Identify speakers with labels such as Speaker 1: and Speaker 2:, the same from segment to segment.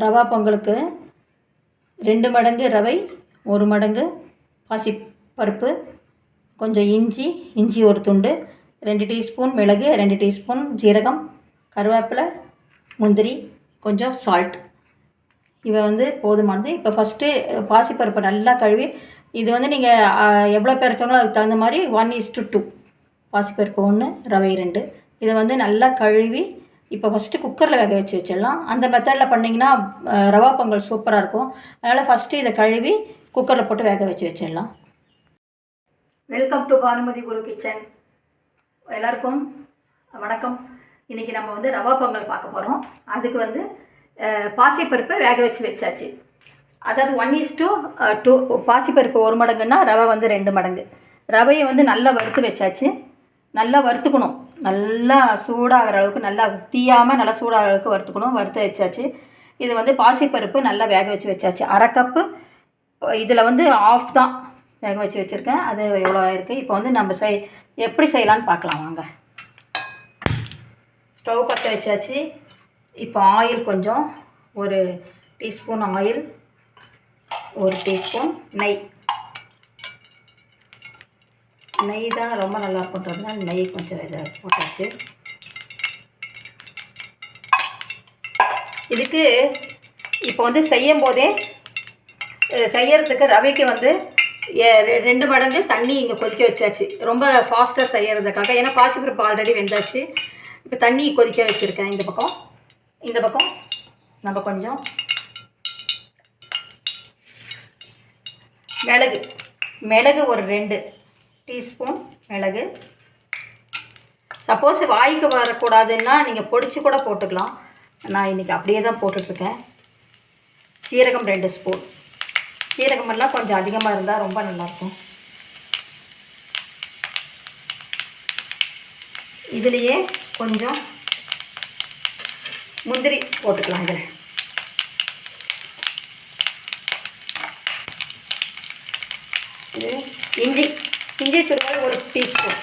Speaker 1: ரவா பொங்கலுக்கு 2 மடங்கு ரவை, 1 மடங்கு பாசிப்பருப்பு, கொஞ்சம் இஞ்சி ஒரு துண்டு, 2 டீஸ்பூன் மிளகு, 2 டீஸ்பூன் ஜீரகம், கருவேப்பிலை, முந்திரி, கொஞ்சம் சால்ட். இவை போதுமானது. இப்போ ஃபஸ்ட்டு பாசிப்பருப்பை நல்லா கழுவி, இது நீங்கள் எவ்வளோ பேர் இருக்காங்களோ அதுக்கு தகுந்த மாதிரி 1:2 பாசிப்பருப்பு 1, ரவை 2. இதை நல்லா கழுவி இப்போ ஃபஸ்ட்டு குக்கரில் வேக வச்சிடலாம். அந்த மெத்தடில் பண்ணிங்கன்னா ரவா பொங்கல் சூப்பராக இருக்கும். அதனால் ஃபஸ்ட்டு இதை கழுவி குக்கரில் போட்டு வேக வச்சிடலாம். Welcome to Bhanumathi Guru kitchen. எல்லாருக்கும் வணக்கம். இன்றைக்கி நம்ம ரவா பொங்கல் பார்க்க போகிறோம். அதுக்கு பாசிப்பருப்பை வேக வச்சாச்சு. அதாவது 1:2 பாசிப்பருப்பு 1 மடங்குன்னா ரவை 2 மடங்கு. ரவையை நல்லா வறுத்து வச்சாச்சு. நல்லா வறுத்துக்கணும். நல்லா சூடாகிற அளவுக்கு, நல்லா தீயாமல் நல்லா சூடாகிற அளவுக்கு வறுத்து வச்சாச்சு. இது பாசிப்பருப்பு நல்லா வேக வச்சாச்சு. 1/2 கப்பு. இதில் ஆஃப் தான் வேக வச்சுருக்கேன். அது எவ்வளோ இருக்குது. இப்போ நம்ம எப்படி செய்யலான்னு பார்க்கலாம் வாங்க. ஸ்டவ் பற்ற வச்சாச்சு. இப்போ ஆயில் கொஞ்சம், 1 டீஸ்பூன் ஆயில், 1 டீஸ்பூன் நெய் தான் ரொம்ப நல்லா இருக்குன்றதுனால நெய் கொஞ்சம் இதை போட்டாச்சு. இதுக்கு இப்போ செய்யும் போதே செய்யறதுக்கு ரவைக்கு 2 மடங்கு தண்ணி இங்கே கொதிக்க வச்சாச்சு. ரொம்ப ஃபாஸ்ட்டாக செய்யறதுக்காக. ஏன்னா பாசிப்பருப்பு ஆல்ரெடி வெந்தாச்சு. இப்போ தண்ணி கொதிக்க வச்சுருக்கேன். இந்த பக்கம் நம்ம கொஞ்சம் மிளகு ஒரு 2 டீஸ்பூன் மிளகு. சப்போஸ் வாய்க்கு வரக்கூடாதுன்னா நீங்கள் பொடிச்சு கூட போட்டுக்கலாம். நான் இன்றைக்கி அப்படியே தான் போட்டுட்ருக்கேன். சீரகம் 2 ஸ்பூன். சீரகமெல்லாம் கொஞ்சம் அதிகமாக இருந்தால் ரொம்ப நல்லாயிருக்கும். இதுலேயே கொஞ்சம் முந்திரி போட்டுக்கலாம். இதில் இஞ்சி துருவல் 1 டீஸ்பூன்.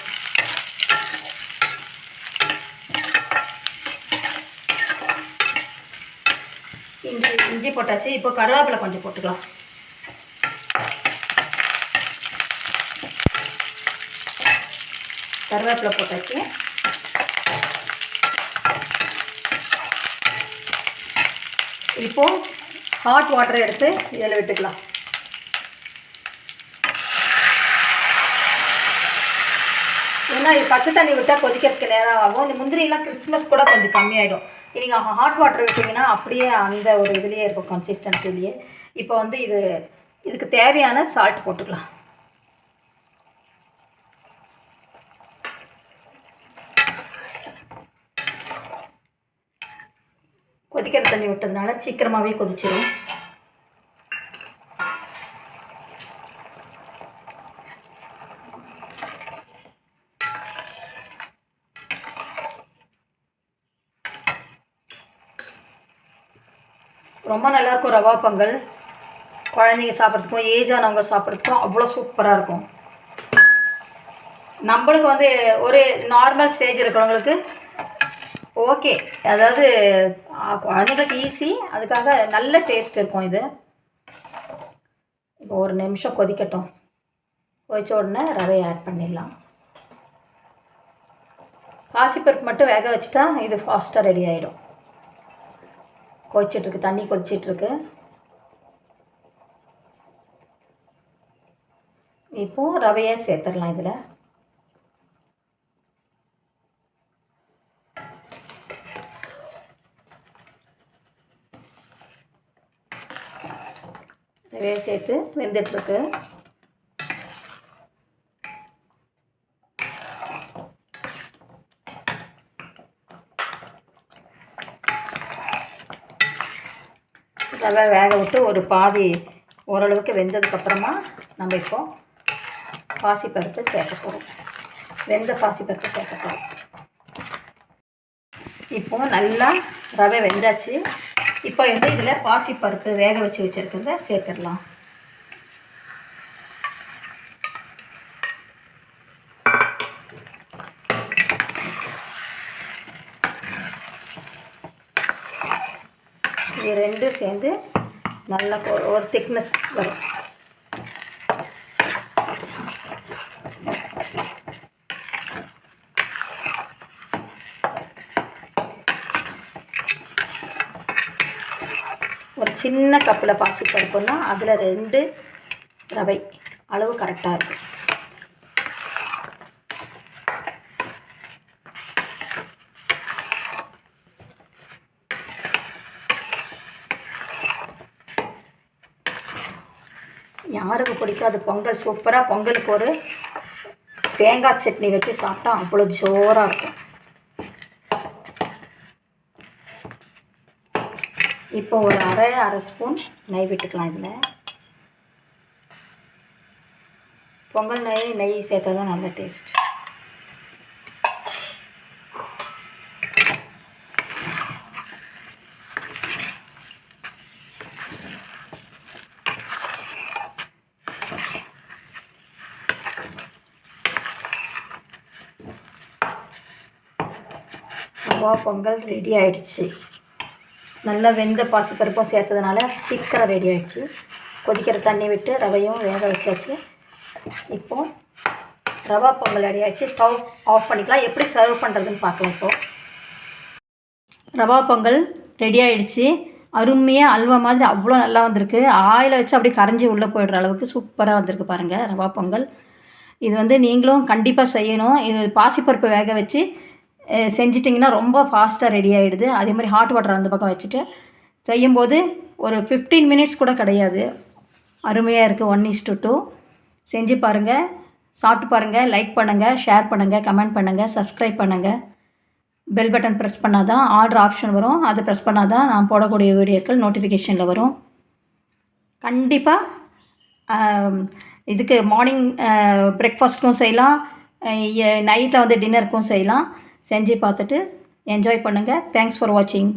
Speaker 1: இஞ்சி போட்டாச்சு. இப்போ கருவேப்பிலை கொஞ்சம் போட்டுக்கலாம். கருவேப்பிலை போட்டாச்சு. இப்போது ஹாட் வாட்டர் எடுத்து இதில் விட்டுக்கலாம். ஏன்னா இது பச்சை தண்ணி விட்டால் கொதிக்கிறதுக்கு நேரம் ஆகும். இந்த முந்திரியெல்லாம் கிறிஸ்மஸ் கூட கொஞ்சம் கம்மியாயிடும். நீங்கள் ஹாட் வாட்டர் விட்டிங்கன்னா அப்படியே அந்த ஒரு இதுலேயே இருக்கும், கன்சிஸ்டன்சிலேயே. இப்போ இதுக்கு தேவையான சால்ட் போட்டுக்கலாம். கொதிக்கிற தண்ணி விட்டதுனால சீக்கிரமாகவே கொதிச்சிடும். ரொம்ப நல்லாயிருக்கும் ரவா பொங்கல். குழந்தைங்க சாப்பிட்றதுக்கும் ஏஜானவங்க சாப்பிட்றதுக்கும் அவ்வளோ சூப்பராக இருக்கும். நம்மளுக்கு ஒரு நார்மல் ஸ்டேஜ் இருக்கிறவங்களுக்கு ஓகே. அதாவது குழந்தைங்களுக்கு ஈஸி, அதுக்காக நல்ல டேஸ்ட் இருக்கும் இது. இப்போ 1 நிமிஷம் கொதிக்கட்டும். கொதிச்ச உடனே ரவையை ஆட் பண்ணிடலாம். பாசிப்பருப்பு மட்டும் வேக வச்சுட்டா இது ஃபாஸ்ட்டாக ரெடி ஆகிடும். கொதிச்சிட்ருக்கு, தண்ணி கொதிச்சிட்ருக்கு. இப்போது ரவையை சேர்த்துடலாம். இதில் ரவையை சேர்த்து வெந்துட்டுருக்கு. ரவை வேக விட்டு ஒரு பாதி ஓரளவுக்கு வெந்ததுக்கப்புறமா நம்ம இப்போது பாசிப்பருப்பு சேர்க்க போகிறோம். வெந்த பாசிப்பருப்பு சேர்க்க போகிறோம். இப்போது நல்லா ரவை வெந்தாச்சு. இப்போ இதில் பாசிப்பருப்பு வேக வச்சுருக்கிறத சேர்த்துடலாம். இது ரெண்டும் சேர்ந்து நல்லா ஒரு திக்னஸ் வரும். ஒரு சின்ன கப்பில் பாசிப்பருப்புன்னா அதில் 2 ரவை அளவு கரெக்டாக இருக்கும். யாருக்கு பிடிக்காது பொங்கல்? சூப்பராக பொங்கலுக்கு ஒரு தேங்காய் சட்னி வச்சு சாப்பிட்டா அவ்வளோ ஜோராக இருக்கும். இப்போ ஒரு அரை ஸ்பூன் நெய் விட்டுக்கலாம். இதில் பொங்கல் நெய் சேர்த்தா தான் நல்ல டேஸ்ட். ரவா பொங்கல் ரெடி ஆகிடுச்சு. நல்லா வெந்த பாசிப்பருப்பும் சேர்த்ததுனால சீக்கிரம் ரெடி ஆகிடுச்சு. கொதிக்கிற தண்ணி விட்டு ரவையும் வேக வச்சாச்சு. இப்போது ரவா பொங்கல் ரெடி ஆகிடுச்சு. ஸ்டவ் ஆஃப் பண்ணிக்கலாம். எப்படி சர்வ் பண்ணுறதுன்னு பார்க்கலாம். இப்போது ரவா பொங்கல் ரெடி ஆகிடுச்சு. அருமையாக அல்வா மாதிரி அவ்வளோ நல்லா வந்திருக்கு. ஆயிலை வச்சு அப்படியே கரைஞ்சி உள்ளே போயிடுற அளவுக்கு சூப்பராக வந்திருக்கு பாருங்கள் ரவா பொங்கல். இது நீங்களும் கண்டிப்பாக செய்யணும். இது பாசிப்பருப்பு வேக வச்சு செஞ்சிட்டிங்கன்னா ரொம்ப ஃபாஸ்ட்டாக ரெடி ஆகிடுது. அதே மாதிரி ஹாட் வாட்டர் அந்த பக்கம் வச்சுட்டு செய்யும்போது ஒரு 15 மினிட்ஸ் கூட கிடையாது. அருமையாக இருக்குது. 1:2 செஞ்சு பாருங்கள், சாப்பிட்டு பாருங்கள். லைக் பண்ணுங்கள், ஷேர் பண்ணுங்கள், கமெண்ட் பண்ணுங்கள், சப்ஸ்கிரைப் பண்ணுங்கள். பெல் பட்டன் ப்ரெஸ் பண்ணால் தான் ஆர்டர் ஆப்ஷன் வரும். அது ப்ரெஸ் பண்ணால் தான் நான் போடக்கூடிய வீடியோக்கள் நோட்டிஃபிகேஷனில் வரும். கண்டிப்பாக இதுக்கு மார்னிங் பிரேக்ஃபாஸ்ட்க்கும் செய்யலாம், நைட்டில் டின்னருக்கும் செய்யலாம். செஞ்சு பார்த்துட்டு என்ஜாய் பண்ணுங்கள். தேங்க்ஸ் ஃபார் வாட்சிங்.